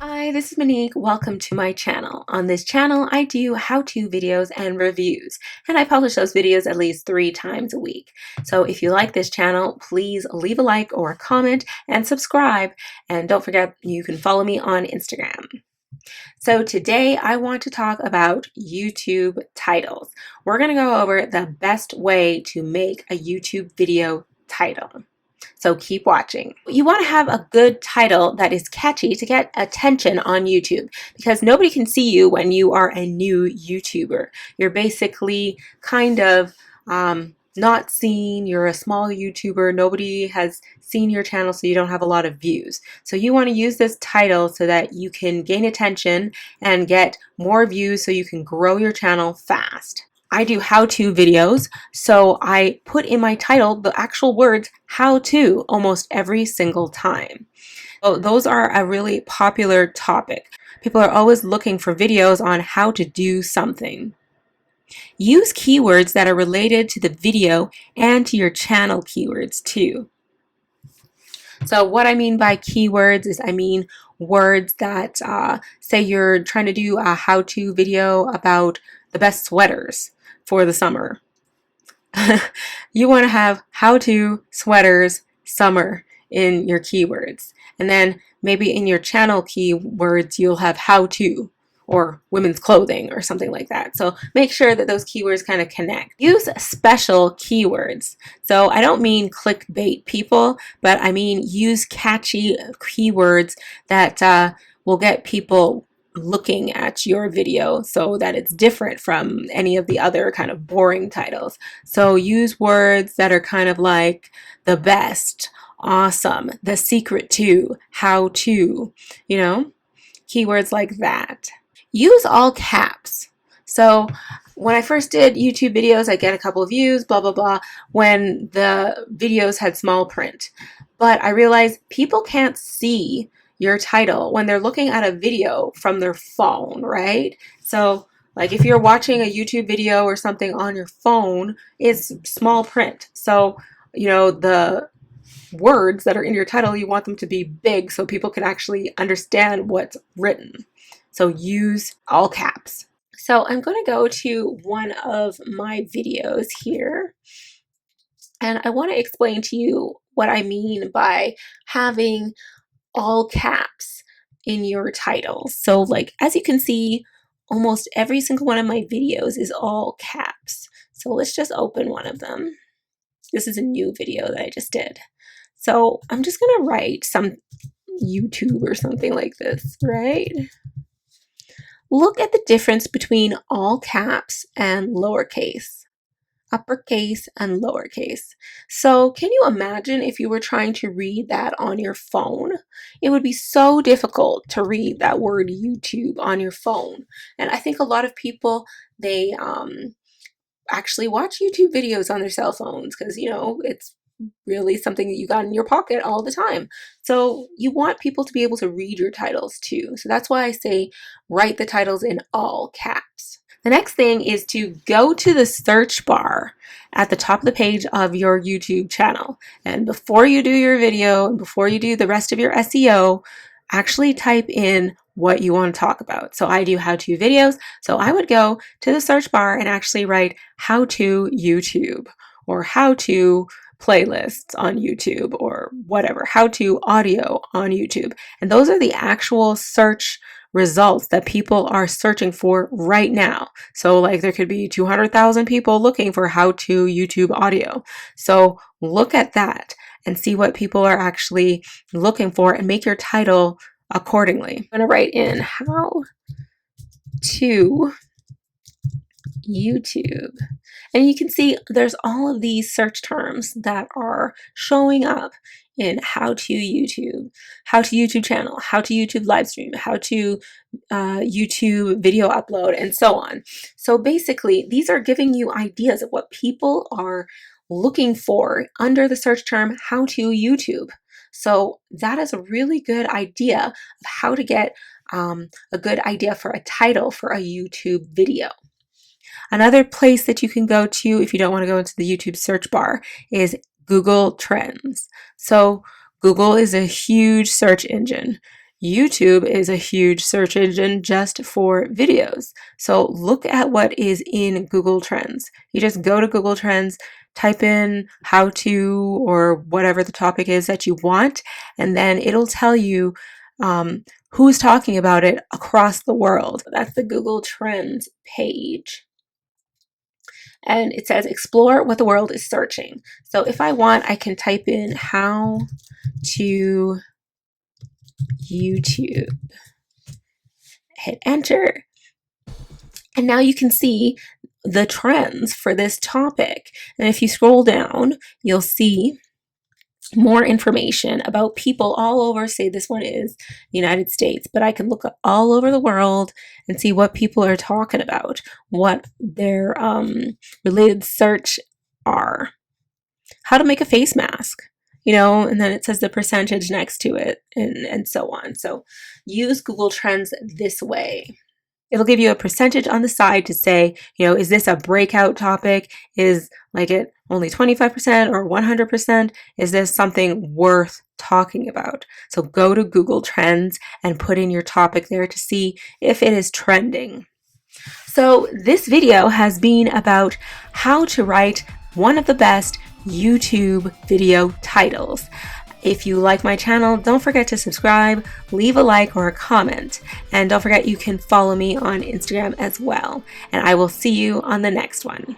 Hi, this is Monique. Welcome to my channel. On this channel, I do how-to videos and reviews, and I publish those videos at least 3 times a week. So if you like this channel, please leave a like or a comment and subscribe. And don't forget, you can follow me on Instagram. So today I want to talk about YouTube titles. We're going to go over the best way to make a YouTube video title. So keep watching. You want to have a good title that is catchy to get attention on YouTube, because nobody can see you when you are a new YouTuber. You're basically kind of not seen. You're a small YouTuber. Nobody has seen your channel, so you don't have a lot of views. So you want to use this title so that you can gain attention and get more views so you can grow your channel fast. I do how-to videos, so I put in my title the actual words how to almost every single time. So those are a really popular topic. People are always looking for videos on how to do something. Use keywords that are related to the video and to your channel keywords too. So what I mean by keywords is I mean words that say you're trying to do a how-to video about the best sweaters for the summer. You want to have how-to sweaters summer in your keywords. And then maybe in your channel keywords, you'll have how-to or women's clothing or something like that. So make sure that those keywords kind of connect. Use special keywords. So I don't mean clickbait people, but I mean use catchy keywords that will get people looking at your video so that it's different from any of the other kind of boring titles. So use words that are kind of like the best, awesome, the secret to, how to, keywords like that. Use all caps. So when I first did YouTube videos, I get a couple of views, blah, blah, blah, when the videos had small print. But I realized people can't see your title when they're looking at a video from their phone, right? So like if you're watching a YouTube video or something on your phone, it's small print. So, the words that are in your title, you want them to be big so people can actually understand what's written. So use all caps. So I'm going to go to one of my videos here, and I want to explain to you what I mean by having all caps in your title. So like, as you can see, almost every single one of my videos is all caps. So let's just open one of them. This is a new video that I just did. So I'm just gonna write some YouTube or something like this, right? Look at the difference between all caps and lowercase. Uppercase and lowercase. So can you imagine if you were trying to read that on your phone? It would be so difficult to read that word YouTube on your phone. And I think a lot of people, they actually watch YouTube videos on their cell phones because, it's really something that you got in your pocket all the time. So you want people to be able to read your titles too. So that's why I say write the titles in all caps. The next thing is to go to the search bar at the top of the page of your YouTube channel. And before you do your video and before you do the rest of your SEO, actually type in what you want to talk about. So I do how-to videos. So I would go to the search bar and actually write how to YouTube or how to playlists on YouTube or whatever, how to audio on YouTube. And those are the actual search results that people are searching for right now. So like there could be 200,000 people looking for how to YouTube audio. So look at that and see what people are actually looking for and make your title accordingly. I'm going to write in how to YouTube. And you can see there's all of these search terms that are showing up in how to YouTube channel, how to YouTube live stream, how to YouTube video upload, and so on. So basically, these are giving you ideas of what people are looking for under the search term how to YouTube. So that is a really good idea of how to get a good idea for a title for a YouTube video. Another place that you can go to if you don't want to go into the YouTube search bar is Google Trends. So Google is a huge search engine. YouTube is a huge search engine just for videos. So look at what is in Google Trends. You just go to Google Trends, type in how to or whatever the topic is that you want, and then it'll tell you who's talking about it across the world. That's the Google Trends page. And it says explore what the world is searching. So if I want, I can type in how to YouTube, hit enter, and now you can see the trends for this topic. And if you scroll down, you'll see more information about people all over. Say this one is the United States, but I can look up all over the world and see what people are talking about, what their related search are. How to make a face mask, and then it says the percentage next to it, and so on. So use Google Trends this way. It'll give you a percentage on the side to say, is this a breakout topic? Is like it only 25% or 100%? Is this something worth talking about? So go to Google Trends and put in your topic there to see if it is trending. So this video has been about how to write one of the best YouTube video titles. If you like my channel, don't forget to subscribe, leave a like or a comment, and don't forget you can follow me on Instagram as well. And I will see you on the next one.